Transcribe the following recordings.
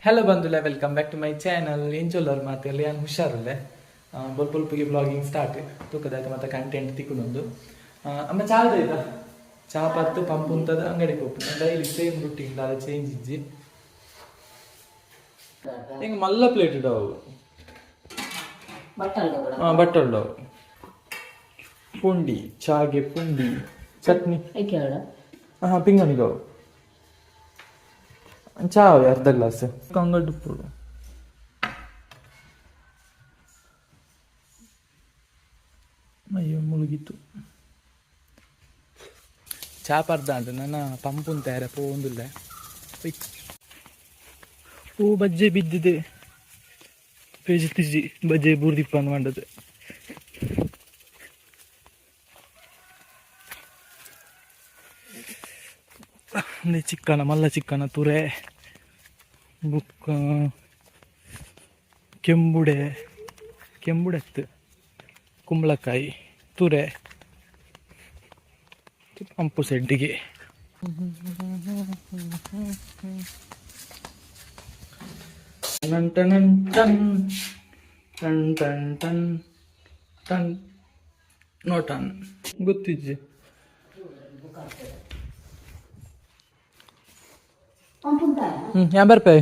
Hello ಬಂಧುಲೆ, welcome back to my channel. ಏನು ಚೊಲ್ಲೋರು ಮಾತೆಲ್ಲ ಏನು ಹುಷಾರಲ್ಲೇ ಬೊಲ್ಪೊಲ್ಪಿಗೆ ಬ್ಲಾಗಿಂಗ್ ಸ್ಟಾರ್ಟ್ ತೂಕದಾಯ್ತು ಮತ್ತು ಕಂಟೆಂಟ್ ತಿಕ್ಕೊಂಡೊಂದು ಅಮ್ಮ ಚಾಲ್ದಾಯ್ತಾ ಚಾ ಪತ್ತು ಪಂಪ್ ಉಂಟದ ಅಂಗಡಿಗೆ ಹೋಗ್ತೀನಿ ಡೈಲಿ ಸೇಮ್ ರುಟೀನ್ ಅದು ಚೇಂಜ್ ಇಜ್ಜಿ ಹಿಂಗೆ ಮಲ್ಲ ಪ್ಲೇಟ್ ಇಡವು ಬಟ್ಟಲ್ಡವು ಪುಂಡಿ ಚಾಗೆ ಪುಂಡಿ ಚಟ್ನಿ ಹಾಂ ಪಿಂಗಣಿಗವು ಚಾವ್ ಅರ್ಧ ಗ್ಲಾಸ್ ಕಂಗಡ್ ಉಪ್ಪು ಅಯ್ಯೋ ಮುಳುಗಿತ್ತು ಚಾ ಪರ್ದ ಅಂತ ನನ್ನ ಪಂಪುನ್ ತಯಾರ ಪೋಂದಿಲ್ಲ ಹೂ ಬಜ್ಜೆ ಬಿದ್ದಿದೆ ಪೇಜ್ ತಿಜ್ಜಿ ಬಜ್ಜೆ ಬೂರ್ದಿಪ್ಪನ್ನು ಮಾಡದು ಚಿಕ್ಕನ ಮಲ್ಲ ಚಿಕ್ಕನ ತುರೆ ಬುಕ್ಕ ಕೆಂಬುಡೆತ್ತು ಕುಂಬಳಕಾಯಿ ತುರೆ ಪಂಪು ಸೆಡ್ಡಿಗೆ ಟನ್ ಟನ್ ಟನ್ ಟನ್ ಟನ್ ಟನ್ ಟನ್ ನೋ ಟನ್ ಗೊತ್ತಿಜ್ಜಿ ₹50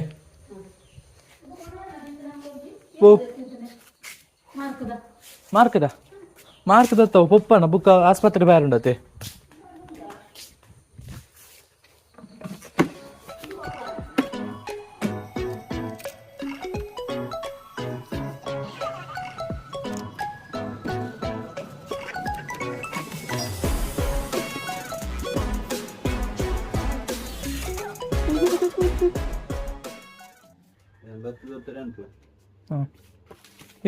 ಮಾರ್ಕ್ ದತ್ತವು ಪೊಪ್ಪನ ಬುಕ್ಕ ಆಸ್ಪತ್ರೆ ಬೇರೆ ಉಂಡತೆ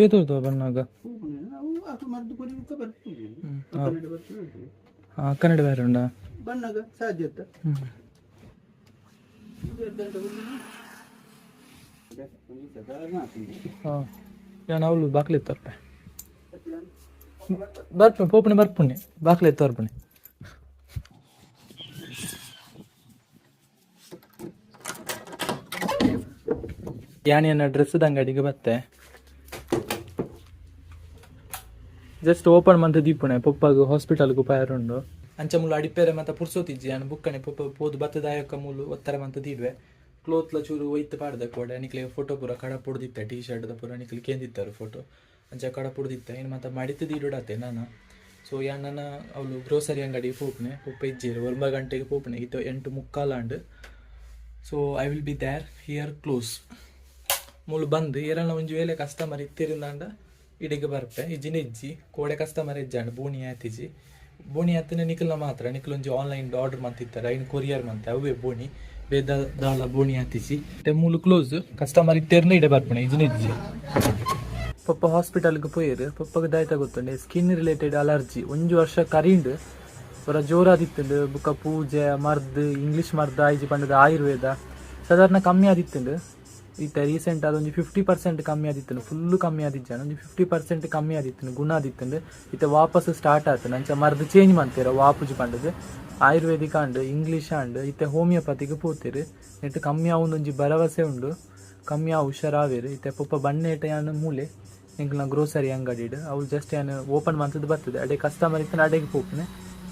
ಏತೋರ್ತು ಬಣ್ಣಾಗ ಕನ್ನಡ ಬೇರೆ ಉಂಡ ಬಣ್ಣಾಗ ಸಾಧ್ಯತ ನಾನು ಅವಳು ಬಾಕ್ಲೆ ಎತ್ತರ್ಪೆ ಬರ್ಪೆ ಪೋಪಣೆ ಬರ್ಪುಣ್ಣೆ ಬಾಕ್ಲೆ ಎತ್ತರ್ಪಣೆ ಯಾನಿಯನ್ನ ಡ್ರೆಸ್ದ ಅಂಗಡಿಗೆ ಬತ್ತೆ ಜಸ್ಟ್ ಓಪನ್ ಮಂತ್ ದೀಪುಣೆ ಪೊಪ್ಪಗ ಹಾಸ್ಪಿಟಲ್ಗೂ ಉಂಡು ಅಂಚ ಮುಳ್ಳು ಅಡಿಪೇರೆ ಮತ್ತು ಪುರ್ಸೋತಿಜ್ಜಿ ನಾನು ಬುಕ್ಕಣೆ ಪೊಪ್ಪ ಪೋದು ಬತ್ತದಾಯಕ ಮುಳ್ಳು ಒತ್ತರ ಮಂತ್ ದೀಡ್ವೆ ಕ್ಲೋತ್ಲ ಚೂರು ಒಯ್ತು ಪಾಡ್ದೆ ಕೋಡೆ ನಿಕ್ಲಿಗೆ ಫೋಟೋ ಪೂರ ಕಡ ಪುಡ್ದಿತ್ತೆ ಟೀ ಶರ್ಟ್ದ ಪೂರ ನಿಕ್ಲಿ ಕೇಂದಿತ್ತಾರೆ ಫೋಟೋ ಅಂಚ ಕಡ ಪುಡ್ದಿತ್ತೆ ಇನ್ನು ಮತ್ತು ಮಡಿತು ದೀಡೋಡತ್ತೆ ನಾನು ಸೊ ನನ್ನ ಅವಳು ಗ್ರೋಸರಿ ಅಂಗಡಿ ಪೋಪ್ನೆ ಪೊಪ್ಪ ಇಜ್ಜಿರು 9 ಗಂಟೆಗೆ ಪೋಪ್ನೆ ಇದು 8:45 so I will be there here close ಮುಳು ಬಂದು ಏರಲ್ಲ ಒಂಜಿ ವೇಳೆ ಕಸ್ಟಮರ್ ಇತ್ತಿರಿಂದಾಂಡ ಇಡಿಗೆ ಬರ್ಪೆ ಇಜ್ಜಿನ ಇಜ್ಜಿ ಕೋಡೆ ಕಸ್ಟಮರ್ ಇಜ್ಜಾಂಡು ಬೋಣಿ ಆತಿಜಿ ಬೋಣಿ ಆತನ ನಿಖಲ್ನ ಮಾತ್ರ ನಿಖಲೊಂಜಿ ಆನ್ಲೈನ್ ಆರ್ಡರ್ ಮಂತಿತ್ತಾರೆ ಐನು ಕೊರಿಯರ್ ಮಂತೆ ಅವೇ ಬೋಣಿ ಬೇದ ದಾಳ ಬೋಣಿ ಆತಿಜಿ ಮೂಲು ಕ್ಲೋಸ್ ಕಸ್ಟಮರ್ ಇತ್ತೇರ್ನ ಇಡೆ ಬರ್ಪಣೆ ಇಜ್ಜಿನ ಇಜ್ಜಿ ಪಪ್ಪ ಹಾಸ್ಪಿಟಲ್ಗೆ ಪೋಯರು ಪಪ್ಪಗೆ ದಾಯ್ತ ಗೊತ್ತುಂಡೆ ಸ್ಕಿನ್ ರಿಲೇಟೆಡ್ ಅಲರ್ಜಿ 1 ವರ್ಷ ಕರೀಂಡು ಹೊರ ಜೋರಾದಿತ್ತುಂಡು ಬುಕ್ಕ ಪೂಜೆ ಮರ್ದು ಇಂಗ್ಲೀಷ್ ಮರ್ದು ಆಯ್ಜಿ ಪಂಡದ ಆಯುರ್ವೇದ ಸಾಧಾರಣ ಕಮ್ಮಿ ಆದಿತ್ತುಂಡು ಈತ ರೀಸೆಂಟ್ ಅದೊಂದು 50% ಕಮ್ಮಿ ಆದಿತ್ತು ಫುಲ್ಲು ಕಮ್ಮಿ ಆದಿಜ್ಜಾನ ಒಂದು 50% ಕಮ್ಮಿ ಆದಿತ್ತು ಗುಣ ಆದಿತ್ತು ಈತ ವಾಪಸ್ ಸ್ಟಾರ್ಟ್ ಆಯ್ತು ನಂಚ ಮರ್ದು ಚೇಂಜ್ ಮಾಡ್ತೀರ ವಾಪಸ್ ಪಂಡದು ಆಯುರ್ವೇದಿಕ್ ಅಂಡ್ ಇಂಗ್ಲೀಷ್ ಅಂಡ್ ಈತ ಹೋಮಿಯೋಪತಿಗೆ ಪೋತೀರು ನೆಟ್ಟು ಕಮ್ಮಿ ಆವೊಂದೊಂಜಿ ಭರವಸೆ ಉಂಡು ಕಮ್ಮಿ ಆ ಹುಷಾರಾವೇರು ಈತ ಪೊಪ್ಪ ಬಣ್ಣೇಟ ಯಾನು ಮೂಲೆ ಎಂಕ್ಲ ಗ್ರೋಸರಿ ಅಂಗಡಿ ಅವ್ರು ಜಸ್ಟ್ ಏನು ಓಪನ್ ಮಂತದ್ದು ಬರ್ತದೆ ಅಡೆ ಕಸ್ಟಮರ್ ಇತ್ತು ಅಡೆಗೆ ಪೋಪನೆ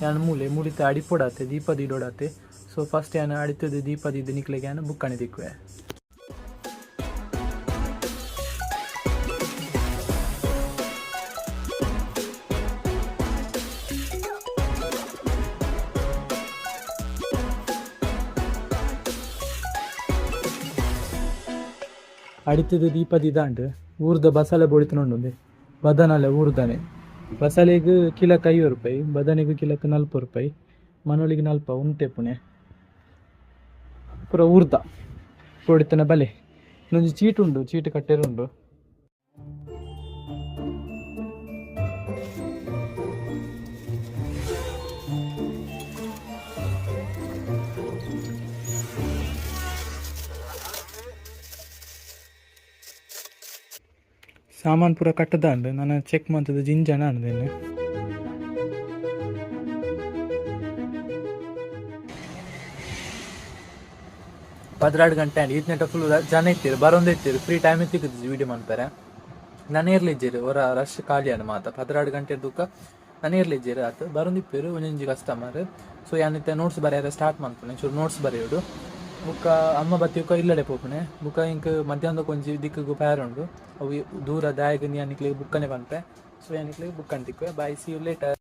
ಯಾನು ಮೂಡಿತ ಅಡಿಪೋಡಾತೆ ದೀಪ ದೀಡೋಡಾತೆ ಸೊ ಫಸ್ಟ್ ಏನು ಅಡಿತದ್ದು ದೀಪ ದಿದ್ದು ನಿಕ್ಲಿಗೆ ಏನು ಬುಕ್ಕಣೆ ದಿಕ್ಕುವೆ ಅಡಿತದ ದೀಪದ ಇದಾಂಡು ಊರ್ದ ಬಸಳೆ ಬೋಳಿತನೊಂದು ಬದನಲೆ ಊರ್ದಾನೆ ಬಸಳೆಗೆ ಕಿಲಕ್ಕೆ ₹50 ಬದನೆಗೆ ಕಿಲಕ್ಕೆ ₹40 ಮನೋಳಿಗೆ 40 ಉಂಟೆ ಪುಣೆ ಪೂರ ಊರ್ದ ಬೋಳಿತನ ಬಲೆ ಇನ್ನೊಂದು ಚೀಟುಂಡು ಚೀಟು ಕಟ್ಟೆರುಂಡು ಸಾಮಾನು ಪೂರ ಕಟ್ಟದ ಅಂಡು ನಾನು ಚೆಕ್ ಮಾಡ್ತದ ಜಿಂಜನ ಅಂದೇನೆ 16 ಗಂಟೆ ಆ್ಯಂಡ್ ಈತ್ನೆಟ ಫುಲ್ ಜನ ಇತ್ತೀರು ಬರೋಂದೇ ಇತ್ತೀರು ಫ್ರೀ ಟೈಮ್ ಇತ್ತಿದ್ದು ವೀಡಿಯೋ ಮಾಡ್ತಾರೆ ನಾನು ಇರ್ಲಿದ್ದೀರಿ ಹೊರ ರಶ್ ಖಾಲಿಯನ್ನು ಮಾತ 16 ಗಂಟೆ ದುಃಖ ನಾನು ಇರ್ಲಿದ್ದೀರಿ ಆತು ಬರೋಂದಿಪ್ಪೇರು ಒಂಜೊಂಜಿ ಕಸ್ಟಮರ್ ಸೊ ಯಾನಿತ್ತೆ ನೋಟ್ಸ್ ಬರೆಯಾರ ಸ್ಟಾರ್ಟ್ ಮಾಡ್ಕೊನೆ ಚೂರು ನೋಟ್ಸ್ ಬರೆಯೋಡು ಬುಕ್ಕ ಅಮ್ಮ ಬತ್ತಿಯಕ್ಕ ಇಲ್ಲಡೆ ಪೋಪುಣೆ ಬುಕ್ಕ ಇಂಕ್ ಮಧ್ಯಾಹ್ನದ ಕೊಂಚಿ ದಿಕ್ಕಿಗೂ ಉಂಡು ಅವು ದೂರ ದಾಯಗ ಯಾನಿಕ್ಲಿಗೆ ಬುಕ್ಕನೆ ಬಂತೆ ಸೊ ಯಾನಿಕ್ಲಿಗೆ ಬುಕ್ ಅಂತಿಕ್ವೆ ಬಾಯ್ ಸಿ ಯು ಲೇಟರ್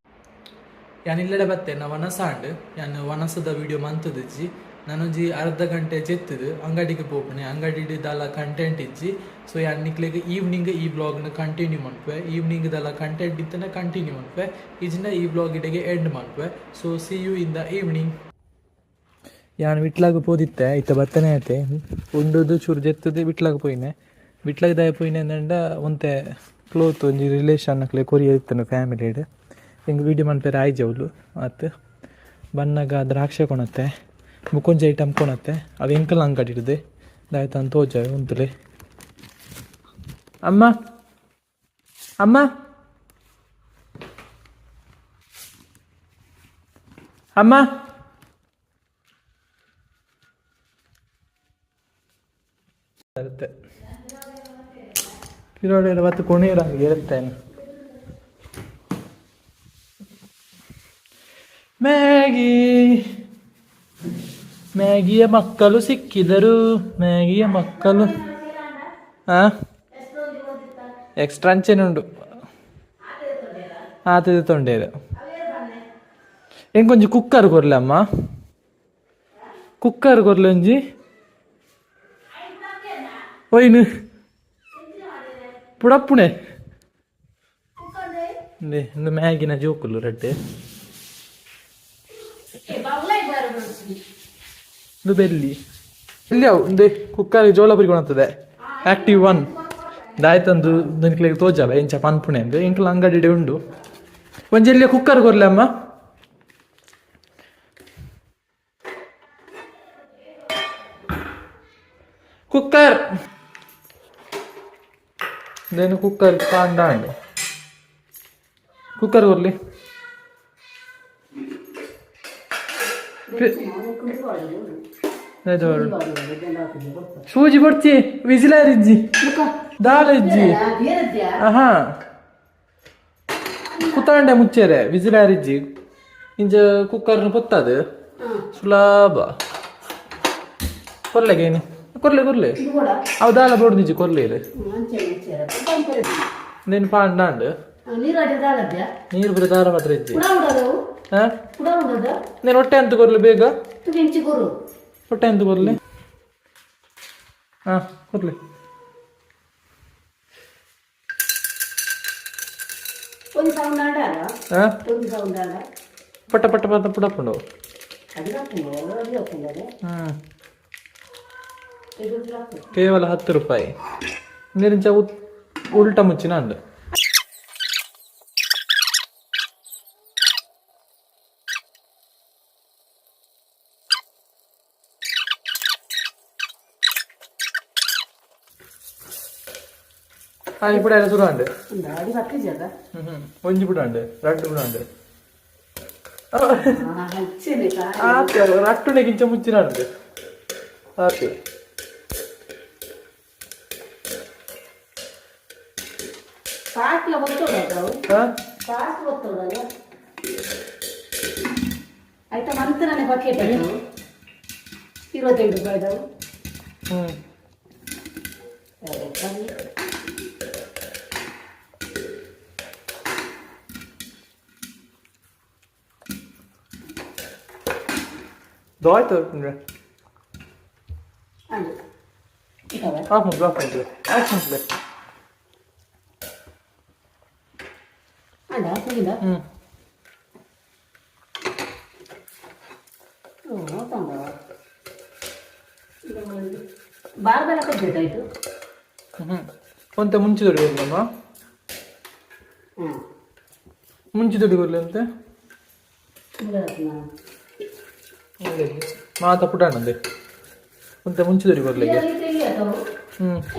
ಯಾನ್ ಇಲ್ಲಡೆ ಬತ್ತೆ ನಾ ವನಸಾಂಡ್ ಯಾನ್ ವನಸದ ವಿಡಿಯೋ ಮಂತದಿಜ್ಜಿ ನಾನೊಂಜಿ ಅರ್ಧ ಗಂಟೆ ಜೆತ್ತದು ಅಂಗಡಿಗೆ ಪೋಪುಣೆ ಅಂಗಡಿದಲ್ಲ ಕಂಟೆಂಟ್ ಇಜ್ಜಿ ಸೊ ಯಾನಿಕ್ಲಿಗೆ ಈವ್ನಿಂಗ್ ಈ ಬ್ಲಾಗ್ನ ಕಂಟಿನ್ಯೂ ಮಾಡ್ಪೆ ಈವ್ನಿಂಗ್ದಲ್ಲ ಕಂಟೆಂಟ್ ಇತ್ತನೆ ಕಂಟಿನ್ಯೂ ಮಾಡ್ಪೆ ಈಜಿನ ಈ ಬ್ಲಾಗ್ ಇಡೆಗೆ ಎಂಡ್ ಮಾಡ್ಪೆ so see you in the evening ಯಾನ್ ವಿಟ್ಲಾಗ ಪೋದಿತ್ತೆ ಇತ್ತ ಬತ್ತನೆ ಆಯ್ತೆ ಉಂಡುದು ಚೂರು ಜೆತ್ತದು ವಿಟ್ಲಾಗ ಪೋಯಿನೆ ವಿಟ್ಲಾಗ ದಾಯ ಪೋಯಿನೆ ಅಂದಂಡ ಒಂತೆ ಕ್ಲೋತ್ ಒಂಜಿ ರಿಲೇಷನ್ ಅಕ್ಲೆ ಕೊರಿಯ ಇತ್ತನು ಫ್ಯಾಮಿಲಿಡ್ ಹಿಂಗೆ ವೀಡಿಯೋ ಮಾಡ್ತಾರೆ ಆಯ್ಜವಳು ಆತು ಬನ್ನಾಗ ದ್ರಾಕ್ಷೆ ಕೊಣತ್ತೆ ಮುಕ್ಕೊಂಜಿ ಐಟಮ್ ಕೊಣತ್ತೆ ಅದು ಎಂಕಲ್ ಅಂಗಡಿ ಹಿಡ್ದೆ ದಾಯ್ತು ಅಂತ ತೋಜಾವೆ ಉಂತಲೆ ಅಮ್ಮ ಅಮ್ಮ ಅಮ್ಮ ಬರುತ್ತೆ ಕಿರೋಡೆ ಬತ್ತು ಕೊನೆಯರಂಗೆ ಇರುತ್ತೇನೆ ಮ್ಯಾಗಿಯ ಮಕ್ಕಳು ಸಿಕ್ಕಿದರು ಮ್ಯಾಗಿಯ ಮಕ್ಕಳು ಎಕ್ಸ್ಟ್ರಾ ಅಂಚೆನುಂಡು ಆತದ ತೊಂಡೇರು ಎಂಕೊಂಜಿ ಕುಕ್ಕರ್ ಕೊರ್ಲೆ ಅಮ್ಮ ಕುಕ್ಕರ್ ಕೊರ್ಲೆ ಒಂಜಿ ಒಯ್ನು ಪುಡಪ್ಪುಣೆ ಇಂದು ಮ್ಯಾಗಿನ ಜೋಕುಲು ರೆಡ್ಡೆ ಇದು ಬೆಲ್ಲಿ ಇಲ್ಲಿ ಅವು ಒಂದು ಕುಕ್ಕರ್ ಜೋಳ ಪರಿಕೊಳ್ತದೆ ಆಕ್ಟಿವ್ 1 ದಾಯ್ತಂದು ನಿನ್ಕ್ಲಿಗೆ ತೋಜಲ್ಲ ಎಂಚ ಪನ್ಪುಣೆ ಅಂದ್ರೆ ಇಂಕ್ಲ ಅಂಗಡಿ ಉಂಡು ಒಂಜೆಲ್ಲಿ ಕುಕ್ಕರ್ ಕೊರ್ಲೆ ಅಮ್ಮ ಕುಕ್ಕರ್ నేను కుక్కర్ కాండా అండి కుక్కర్ కొర్లి ಸೂಜಿ ಕೊಡ್ತಿ ವಿಜಿಲಾರಿಜ್ಜಿ ದಾಳಿಜ್ಜಿ ಆಹಾ ಕುತಾಂಡೆ ಮುಚ್ಚೇರೆ ವಿಜಿಲಾರಿಜ್ಜಿ ಇಂಚ ಕುಕ್ಕರ್ನ ಪೊತ್ತದು ಸುಲಭ ಕೊರ್ಲೆಗೇನು ಕೊರ್ಲೆ ಕೊರ್ಲೆ ಅವು ದಾಲ ಬೋಡ್ದಿಜ್ಜಿ ಕೊರ್ಲೆ నేను పాండాండు ನೀರು ಬರೀ ದಾರ ಮಾತ್ರ ಇಜ್ಜಿ నేను ಹೊಟ್ಟೆ ಅಂತ ಕೊರ್ಲಿ ಬೇಗ ಹೊಟ್ಟೆ ಅಂತ ಕೊರ್ಲಿ ಕೊರ್ಲಿ ಪಟ್ಟ ಪಟ್ಟ ಪಟ್ಟ ಪುಡಪ್ಪುಂಡು ಕೇವಲ 10 ರೂಪಾಯಿ ನೀರಿಂಚ ಉಲ್ಟ ಮುಚ್ಚಿನ ಅಂಡು ఇప్పుడు ఆయన చూడండి కొంచెం ఇప్పుడు అండి రెండు కూడా అండి రట్టు నెగించ ముచ్చినండి ఓకే అయితే మంతనే బకెట్ 25 రూపాయలు Doit öpünce. Anne. Aferin. Anne, aferin. ಬಾರ್ಬೆಲ್ಲ ಕಟ್ಬೇಕಾಯ್ತು. ಒಂತೆ ಮುಂಚೆ ತೊಡಿಗೊರ್ಲಮ್ಮ ಮುಂಚೆ ತೊಡಿಗೊರ್ಲಿ ಅಂತೆ ಮಾತ ಪುಟಾಣಂದೆ ಒಂತೆ ಮುಂಚೆ ತೊಡಿಗೊರ್ಲಿಗೆ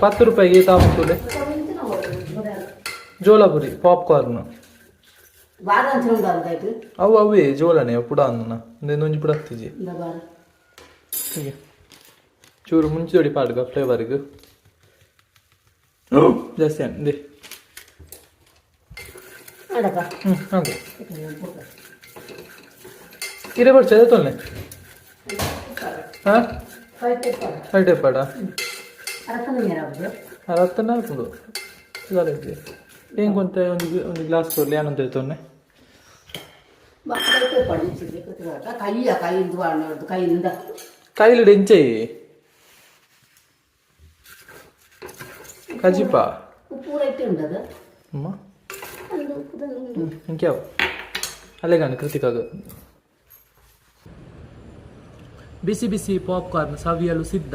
10 ರೂಪಾಯಿಗೆ ತಾಪುತ್ತದೆ ಜೋಲಾಪುರಿ ಪಾಪ್ಕಾರ್ನ್ ಅವು ಅವೇ ಜೋಲನೆ ಪುಡ ಅನ್ನ ಒಂಜಿ ಪುಡ ಹತ್ತಿಜಿ ಚೂರು ಮುಂಚೆ ಹೊಡಿ ಪಾಡ್ಗ ಫ್ಲೇವರ್ಗೆ ಜಾಸ್ತಿ ಅಂದೆ ಮಾಡಪ್ಪ ಹಾಗೆ ಇರೇ ಬರ್ಚದೆ ತೊಲ್ಲೆ ಹಾಂ ಫೈಟೆ ಪಾಡ ಅರತ್ತನ ಹಾಕೊಂಡು ಇದಾಗಿದೆ ಹೆಂಗೆ ಕೊಂತ ಒಂದು ಗ್ಲಾಸ್ ಕೊಡಲಿ ಏನಂತ ತೊನ್ನೆ ಕೈಲಿ ಎಂಚೆ ಕಜಿಪ ಅಮ್ಮ ఇంకేవ్ అలే కానీ కృతికగా ಬಿಸಿ ಬಿಸಿ ಪಾಪ್ಕಾರ್ನ್ ಸವಿಯಲು ಸಿದ್ಧ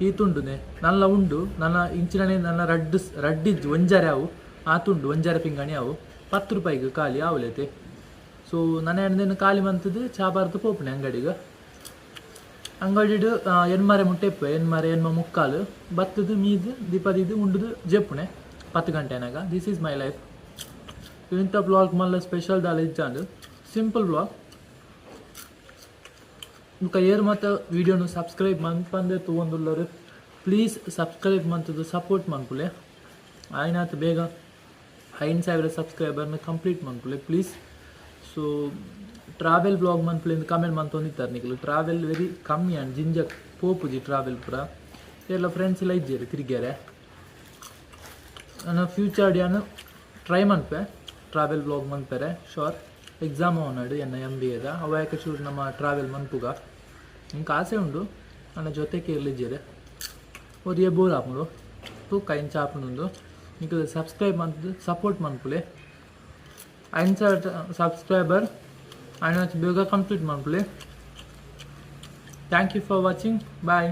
ಈ ತುಂಡುನೆ ನಲ್ಲ ಉಂಡು ನನ್ನ ಇಂಚಿನನೆ ನನ್ನ ರಡ್ಡಿಜ್ಜು ಒಂಜಾರೆ ಅವು ಆ ತುಂಡು ಒಂಜಾರೆ ಪಿಂಗಣಿ ಅವು 10 ರೂಪಾಯಿಗೆ ಖಾಲಿ ಆವಲೈತೆ ಸೊ ನನ್ನ ಹೆಣ್ದೇನು ಖಾಲಿ ಮಂತದ್ದು ಚಾಬಾರ್ದು ಪೋಪಣೆ ಅಂಗಡಿಗೆ ಅಂಗಡಿಡು ಎನ್ಮರೆ ಮುಟ್ಟೆಪ್ಪೆ ಎನ್ಮ ಮುಕ್ಕಾಲು ಬತ್ತದು ಮೀದು ದೀಪದಿದ್ದು ಉಂಡುದು ಜಪ್ಪುಣೆ 10 ಗಂಟೆನಾಗ ದಿಸ್ ಈಸ್ ಮೈ ಲೈಫ್ ಇಂಥ ಬ್ಲಾಗ್ ಮಲ್ಲ ಸ್ಪೆಷಲ್ ದಾಲ ಇಜ್ಜಾಂಡು ಸಿಂಪಲ್ ಬ್ಲಾಗ್ ఇంకా ఏరు మాత వీడియోను సబ్స్క్రైబ్ మన్పందే తోందుల్లరు ప్లీజ్ సబ్స్క్రైబ్ మంతదు సపోర్ట్ మన్పులే ఆయనత ಬೇಗ 5000 ಸಬ್ಸ್ಕ್ರೈಬರ್ನ ಕಂಪ್ಲೀಟ್ ಮನ್ಪುಲೆ ಪ್ಲೀಸ್ ಸೊ ಟ್ರಾವೆಲ್ ಬ್ಲಾಗ್ ಮನ್ಪುಲೆ ಕಮೆಂಟ್ ಮಂತೊಂದಿತ್ತಾರೆ ನಿಕಲು ಟ್ರಾವೆಲ್ ವೆರಿ ಕಮ್ಮಿ ಅಂಡ್ ಜಿಂಜಕ್ ಪೋಪುಜಿ ಟ್ರಾವೆಲ್ ಪುರ ಎಲ್ಲ ಫ್ರೆಂಡ್ಸ್ ಎಲ್ಲ ಇಜ್ಜೇರಿ ತಿರುಗ್ಯಾರೆ ನನ್ನ ಫ್ಯೂಚರ್ ಡ್ಯಾನು ಟ್ರೈ ಮನ್ಪೆ ಟ್ರಾವೆಲ್ ಬ್ಲಾಗ್ ಮನ್ಪೆರೆ ಶೋರ್ ಎಕ್ಸಾಮ್ ಅವನಾಡು ಎನ್ನ MBAದ ಅವಾಯಕ ಚೂರು ನಮ್ಮ ಟ್ರಾವೆಲ್ ಮನ್ಪುಗ ಇಂಕ ಆಸೆ ಉಂಡು ನನ್ನ ಜೊತೆಗೆ ಇರ್ಲಿಜ್ಜೇರೆ ಒರಿಯ ಬೋರ್ ಆಪುಂಡು ತೂಕ ಇಂಚ ಆಪುಂಡು ಇಂಕ ಸಬ್ಸ್ಕ್ರೈಬ್ ಮಂತ್ ಸಪೋರ್ಟ್ ಮನ್ಪುಲೆ 500 ಸಬ್ಸ್ಕ್ರೈಬರ್ ಆಯ್ನ ಬೇಗ ಕಂಪ್ಲೀಟ್ ಮನ್ಪುಲೆ thank you for watching bye